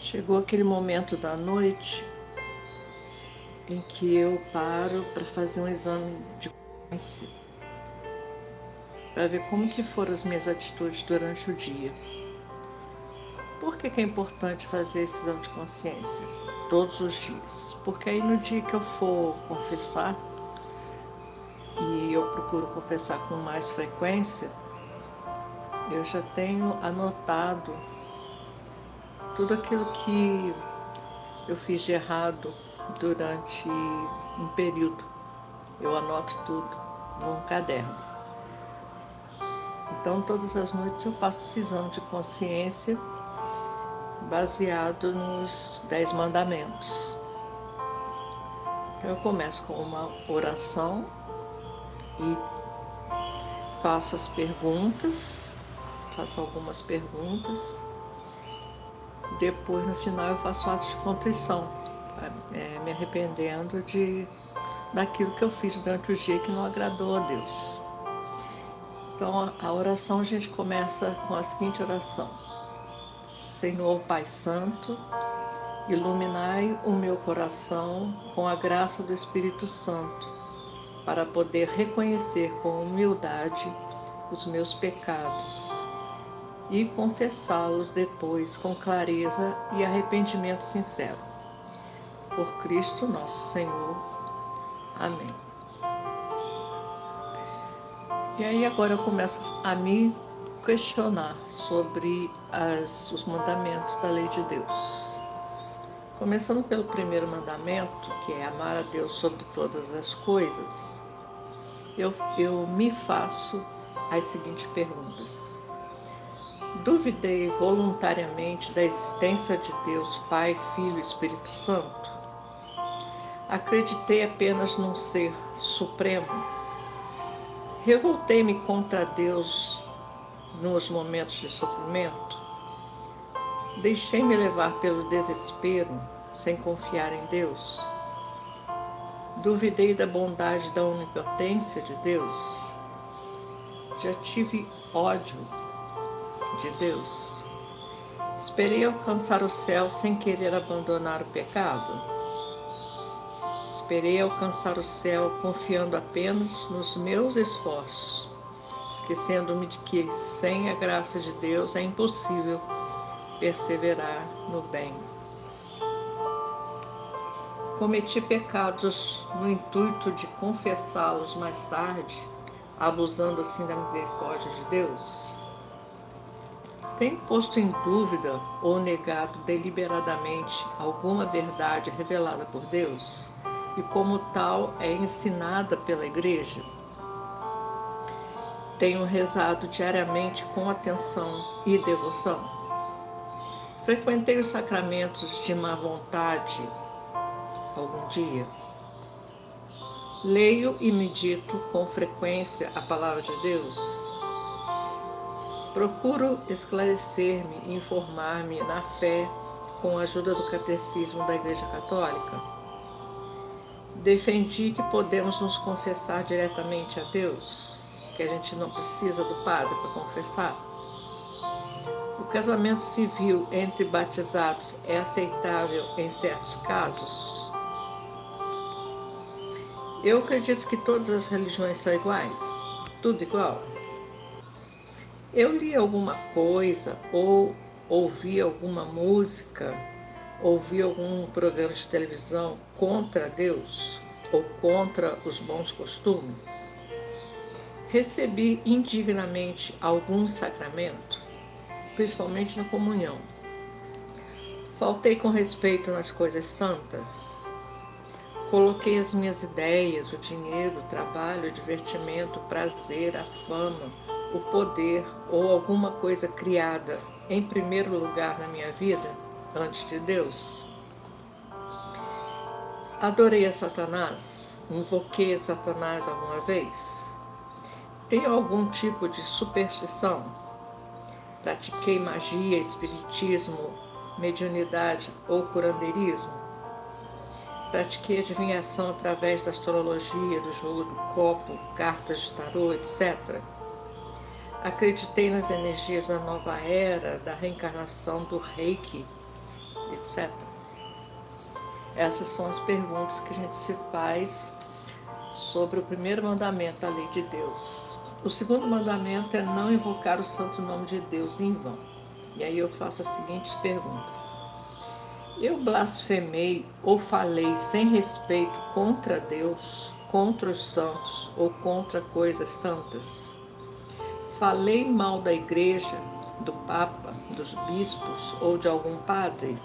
Chegou aquele momento da noite em que eu paro para fazer um exame de consciência, para ver como que foram as minhas atitudes durante o dia. Por que é importante fazer esse exame de consciência todos os dias? Porque aí no dia que eu for confessar, e eu procuro confessar com mais frequência, eu já tenho anotado tudo aquilo que eu fiz de errado durante um período. Eu anoto tudo num caderno. Então, todas as noites eu faço esse exame de consciência baseado nos 10 mandamentos. Então, eu começo com uma oração e faço algumas perguntas. Depois, no final, eu faço atos de contrição, me arrependendo daquilo que eu fiz durante o dia que não agradou a Deus. Então, a oração a gente começa com a seguinte oração: Senhor Pai Santo, iluminai o meu coração com a graça do Espírito Santo, para poder reconhecer com humildade os meus pecados e confessá-los depois com clareza e arrependimento sincero. Por Cristo nosso Senhor. Amém. E aí agora eu começo a me questionar sobre os mandamentos da lei de Deus. Começando pelo primeiro mandamento, que é amar a Deus sobre todas as coisas, eu me faço as seguintes perguntas. Duvidei voluntariamente da existência de Deus Pai, Filho e Espírito Santo? Acreditei apenas num ser supremo? Revoltei-me contra Deus nos momentos de sofrimento? Deixei-me levar pelo desespero, sem confiar em Deus? Duvidei da bondade e da onipotência de Deus? Já tive ódio de Deus? Esperei alcançar o céu sem querer abandonar o pecado? Esperei alcançar o céu confiando apenas nos meus esforços, esquecendo-me de que sem a graça de Deus é impossível perseverar no bem. Cometi pecados no intuito de confessá-los mais tarde, abusando assim da misericórdia de Deus? Tenho posto em dúvida ou negado deliberadamente alguma verdade revelada por Deus e como tal é ensinada pela Igreja? Tenho rezado diariamente com atenção e devoção? Frequentei os sacramentos de má vontade algum dia? Leio e medito com frequência a Palavra de Deus? Procuro esclarecer-me e informar-me na fé com a ajuda do Catecismo da Igreja Católica? Defendi que podemos nos confessar diretamente a Deus, que a gente não precisa do padre para confessar? O casamento civil entre batizados é aceitável em certos casos? Eu acredito que todas as religiões são iguais, tudo igual. Eu li alguma coisa ou ouvi alguma música, ouvi algum programa de televisão contra Deus ou contra os bons costumes? Recebi indignamente algum sacramento, principalmente na comunhão? Faltei com respeito nas coisas santas? Coloquei as minhas ideias, o dinheiro, o trabalho, o divertimento, o prazer, a fama, o poder ou alguma coisa criada em primeiro lugar na minha vida, antes de Deus? Adorei a Satanás? Invoquei a Satanás alguma vez? Tenho algum tipo de superstição? Pratiquei magia, espiritismo, mediunidade ou curandeirismo? Pratiquei adivinhação através da astrologia, do jogo do copo, cartas de tarô, etc. Acreditei nas energias da nova era, da reencarnação do Reiki, etc. Essas são as perguntas que a gente se faz sobre o primeiro mandamento, a lei de Deus. O segundo mandamento é não invocar o santo nome de Deus em vão. E aí eu faço as seguintes perguntas. Eu blasfemei ou falei sem respeito contra Deus, contra os santos ou contra coisas santas? Falei mal da igreja, do Papa, dos bispos ou de algum padre?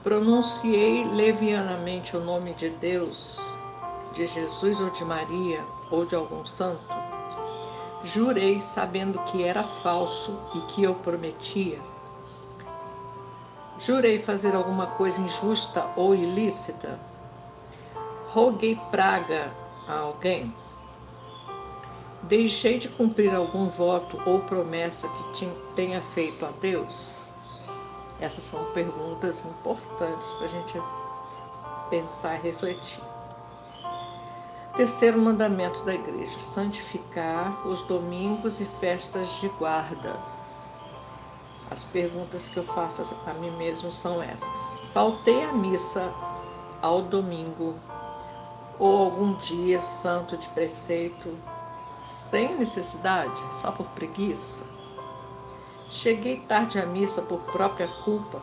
Pronunciei levianamente o nome de Deus, de Jesus ou de Maria ou de algum santo? Jurei sabendo que era falso e que eu prometia? Jurei fazer alguma coisa injusta ou ilícita? Roguei praga a alguém? Deixei de cumprir algum voto ou promessa que tenha feito a Deus? Essas são perguntas importantes para a gente pensar e refletir. Terceiro mandamento da igreja: santificar os domingos e festas de guarda. As perguntas que eu faço a mim mesmo são essas. Faltei à missa ao domingo ou algum dia santo de preceito sem necessidade, só por preguiça? Cheguei tarde à missa por própria culpa?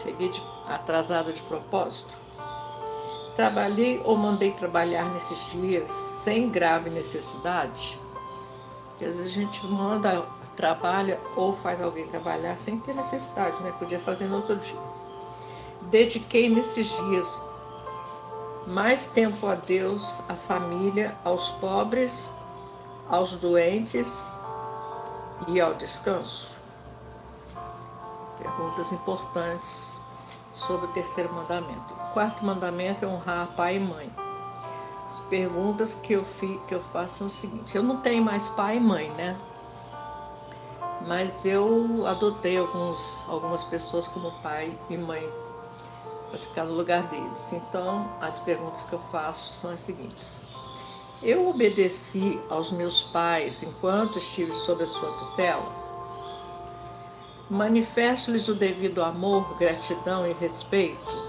Cheguei atrasada de propósito? Trabalhei ou mandei trabalhar nesses dias sem grave necessidade? Porque às vezes a gente trabalha ou faz alguém trabalhar sem ter necessidade, né? Podia fazer no outro dia. Dediquei nesses dias mais tempo a Deus, à família, aos pobres, aos doentes e ao descanso? Perguntas importantes sobre o terceiro mandamento. O quarto mandamento é honrar pai e mãe. As perguntas que eu faço são o seguinte: eu não tenho mais pai e mãe, né? Mas eu adotei algumas pessoas como pai e mãe para ficar no lugar deles. Então, as perguntas que eu faço são as seguintes: eu obedeci aos meus pais enquanto estive sob a sua tutela? Manifesto-lhes o devido amor, gratidão e respeito?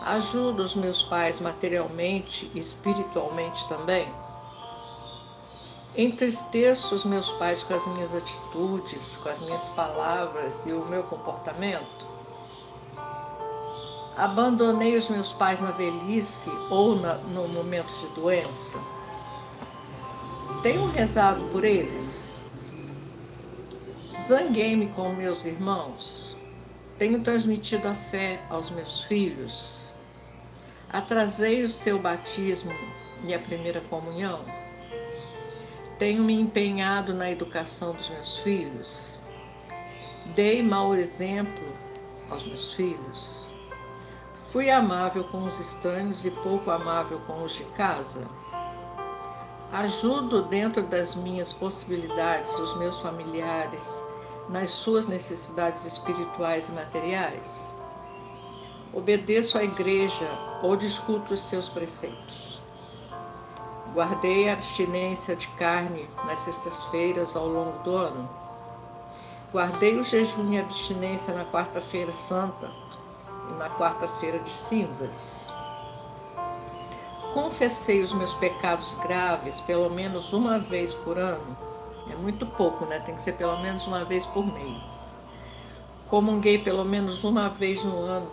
Ajudo os meus pais materialmente e espiritualmente também? Entristeço os meus pais com as minhas atitudes, com as minhas palavras e o meu comportamento? Abandonei os meus pais na velhice ou no momento de doença? Tenho rezado por eles? Zanguei-me com meus irmãos? Tenho transmitido a fé aos meus filhos? Atrasei o seu batismo e a primeira comunhão? Tenho me empenhado na educação dos meus filhos? Dei mau exemplo aos meus filhos? Fui amável com os estranhos e pouco amável com os de casa? Ajudo dentro das minhas possibilidades os meus familiares nas suas necessidades espirituais e materiais? Obedeço à igreja ou discuto os seus preceitos? Guardei a abstinência de carne nas sextas-feiras ao longo do ano? Guardei o jejum e a abstinência na quarta-feira santa e na quarta-feira de cinzas? Confessei os meus pecados graves pelo menos uma vez por ano? É muito pouco, né? Tem que ser pelo menos uma vez por mês. Comunguei pelo menos uma vez no ano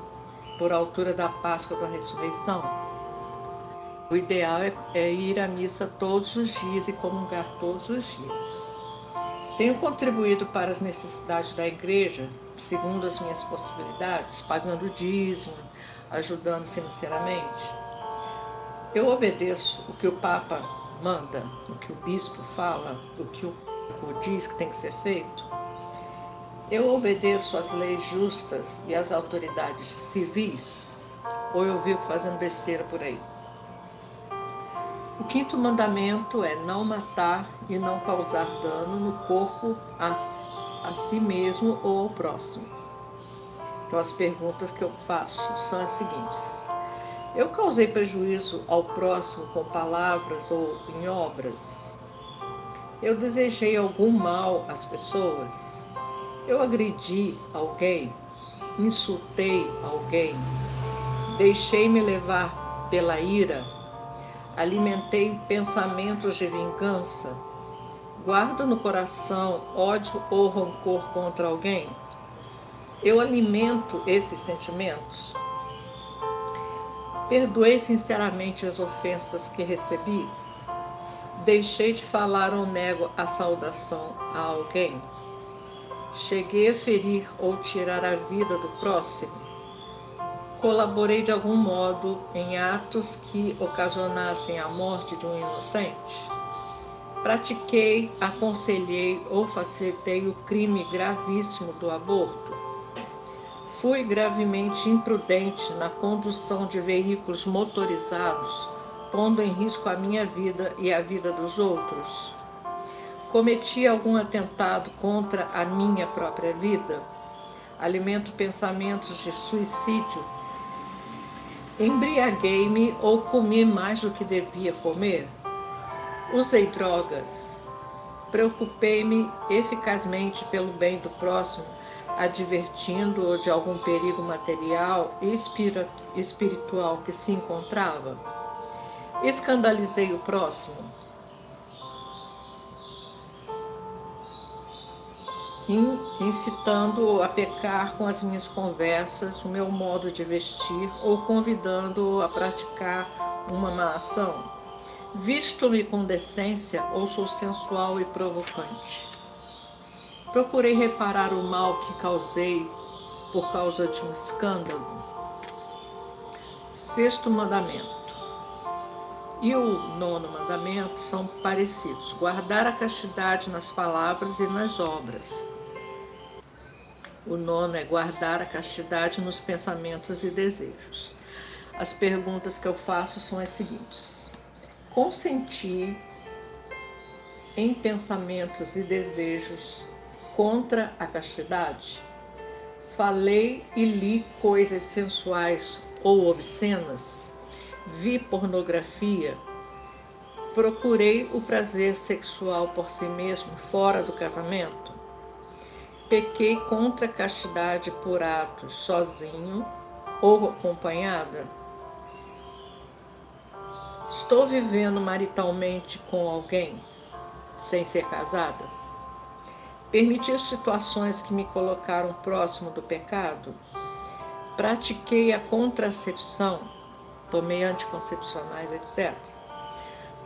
por altura da Páscoa da Ressurreição? O ideal é ir à missa todos os dias e comungar todos os dias. Tenho contribuído para as necessidades da igreja, segundo as minhas possibilidades, pagando dízimo, ajudando financeiramente? Eu obedeço o que o Papa manda, o que o bispo fala, o que o Papa diz que tem que ser feito? Eu obedeço às leis justas e às autoridades civis? Ou eu vivo fazendo besteira por aí? O quinto mandamento é não matar e não causar dano no corpo a si mesmo ou ao próximo. Então, as perguntas que eu faço são as seguintes: eu causei prejuízo ao próximo com palavras ou em obras? Eu desejei algum mal às pessoas? Eu agredi alguém, insultei alguém, deixei-me levar pela ira, alimentei pensamentos de vingança, guardo no coração ódio ou rancor contra alguém. Eu alimento esses sentimentos. Perdoei sinceramente as ofensas que recebi. Deixei de falar ou nego a saudação a alguém. Cheguei a ferir ou tirar a vida do próximo. Colaborei de algum modo em atos que ocasionassem a morte de um inocente. Pratiquei, aconselhei ou facilitei o crime gravíssimo do aborto. Fui gravemente imprudente na condução de veículos motorizados, pondo em risco a minha vida e a vida dos outros. Cometi algum atentado contra a minha própria vida? Alimento pensamentos de suicídio? Embriaguei-me ou comi mais do que devia comer? Usei drogas? Preocupei-me eficazmente pelo bem do próximo, advertindo-o de algum perigo material e espiritual que se encontrava? Escandalizei o próximo? Incitando-o a pecar com as minhas conversas, o meu modo de vestir ou convidando-o a praticar uma má ação? Visto-me com decência ou sou sensual e provocante? Procurei reparar o mal que causei por causa de um escândalo? Sexto mandamento e o nono mandamento são parecidos: guardar a castidade nas palavras e nas obras. O nono é guardar a castidade nos pensamentos e desejos. As perguntas que eu faço são as seguintes: consenti em pensamentos e desejos contra a castidade? Falei e li coisas sensuais ou obscenas? Vi pornografia? Procurei o prazer sexual por si mesmo fora do casamento? Pequei contra a castidade por atos sozinho ou acompanhada? Estou vivendo maritalmente com alguém sem ser casada? Permiti situações que me colocaram próximo do pecado? Pratiquei a contracepção? Tomei anticoncepcionais, etc.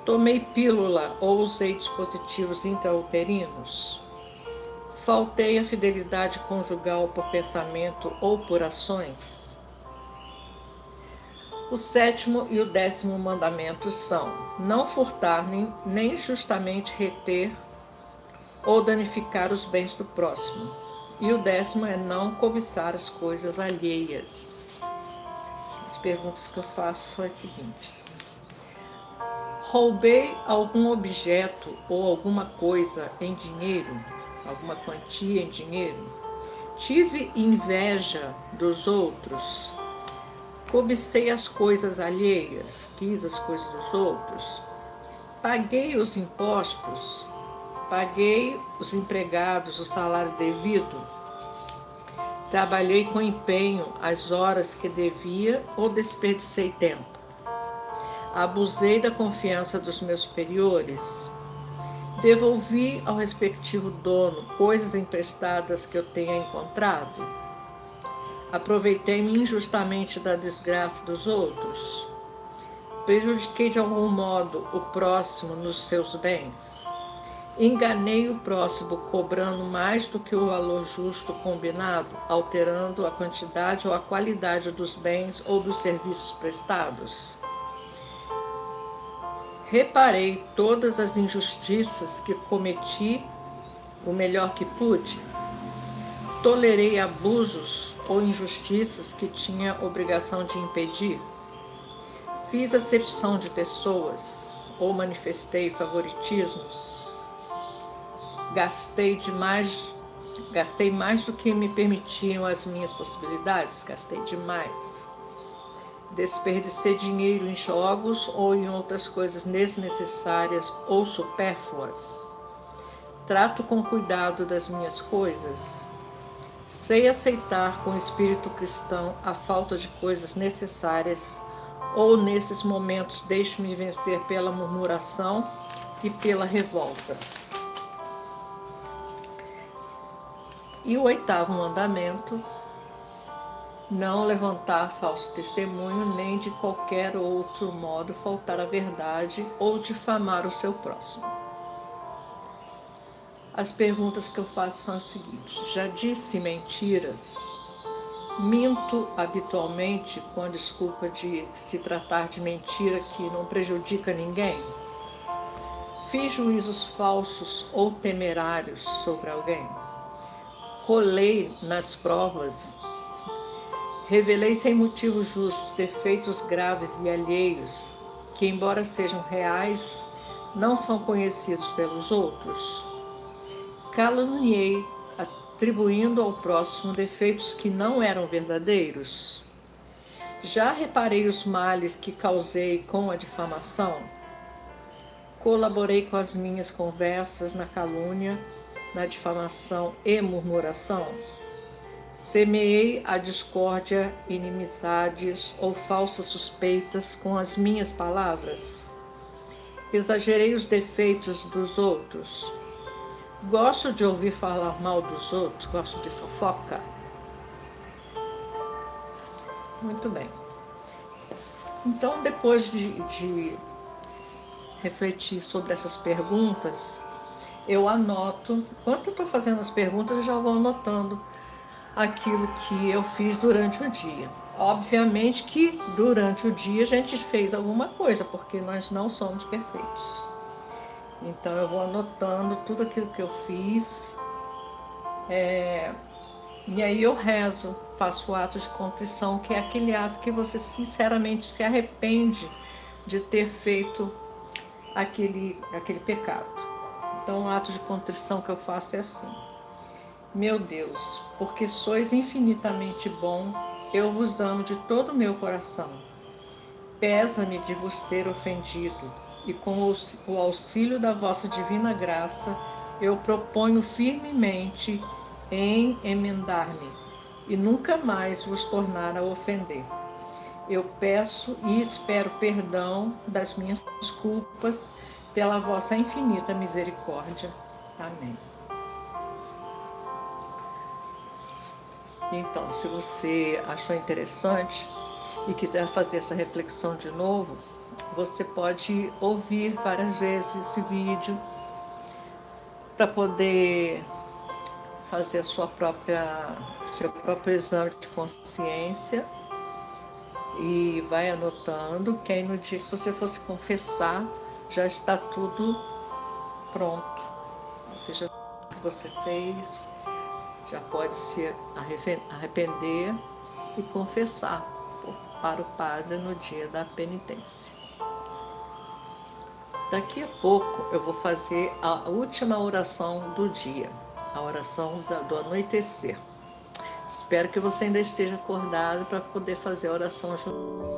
Tomei pílula ou usei dispositivos intrauterinos? Faltei a fidelidade conjugal por pensamento ou por ações? O sétimo e o décimo mandamentos são: não furtar, nem injustamente reter ou danificar os bens do próximo. E o décimo é não cobiçar as coisas alheias. As perguntas que eu faço são as seguintes: roubei algum objeto ou alguma coisa em dinheiro, alguma quantia em dinheiro? Tive inveja dos outros? Cobicei as coisas alheias? Quis as coisas dos outros? Paguei os impostos? Paguei os empregados o salário devido? Trabalhei com empenho as horas que devia ou desperdicei tempo? Abusei da confiança dos meus superiores? Devolvi ao respectivo dono coisas emprestadas que eu tenha encontrado? Aproveitei-me injustamente da desgraça dos outros? Prejudiquei de algum modo o próximo nos seus bens? Enganei o próximo cobrando mais do que o valor justo combinado, alterando a quantidade ou a qualidade dos bens ou dos serviços prestados? Reparei todas as injustiças que cometi o melhor que pude? Tolerei abusos ou injustiças que tinha obrigação de impedir? Fiz acepção de pessoas ou manifestei favoritismos? Gastei mais do que me permitiam as minhas possibilidades? Gastei demais. Desperdicei dinheiro em jogos ou em outras coisas desnecessárias ou supérfluas? Trato com cuidado das minhas coisas? Sei aceitar com o espírito cristão a falta de coisas necessárias, ou nesses momentos deixo-me vencer pela murmuração e pela revolta. E o 8º mandamento: não levantar falso testemunho, nem de qualquer outro modo faltar à verdade ou difamar o seu próximo. As perguntas que eu faço são as seguintes: já disse mentiras? Minto habitualmente com a desculpa de se tratar de mentira que não prejudica ninguém? Fiz juízos falsos ou temerários sobre alguém? Colei nas provas? Revelei sem motivo justo defeitos graves e alheios que, embora sejam reais, não são conhecidos pelos outros? Caluniei, atribuindo ao próximo defeitos que não eram verdadeiros? Já reparei os males que causei com a difamação? Colaborei com as minhas conversas na calúnia, na difamação e murmuração? Semeei a discórdia, inimizades ou falsas suspeitas com as minhas palavras? Exagerei os defeitos dos outros? Gosto de ouvir falar mal dos outros? Gosto de fofoca? Muito bem. Então, depois de refletir sobre essas perguntas, eu anoto. Enquanto eu estou fazendo as perguntas, eu já vou anotando aquilo que eu fiz durante o dia. Obviamente que durante o dia a gente fez alguma coisa, porque nós não somos perfeitos. Então eu vou anotando tudo aquilo que eu fiz, e aí eu rezo, faço o ato de contrição, que é aquele ato que você sinceramente se arrepende de ter feito aquele pecado. Então o ato de contrição que eu faço é assim: meu Deus, porque sois infinitamente bom, eu vos amo de todo o meu coração. Pesa-me de vos ter ofendido, e com o auxílio da vossa divina graça, eu proponho firmemente em emendar-me, e nunca mais vos tornar a ofender. Eu peço e espero perdão das minhas culpas pela vossa infinita misericórdia. Amém. Então, se você achou interessante e quiser fazer essa reflexão de novo, você pode ouvir várias vezes esse vídeo para poder fazer seu próprio exame de consciência, e vai anotando, que aí no dia que você for se confessar, já está tudo pronto. Ou seja, o que você fez, já pode se arrepender e confessar para o padre no dia da penitência. Daqui a pouco eu vou fazer a última oração do dia, a oração do anoitecer. Espero que você ainda esteja acordado para poder fazer a oração junto.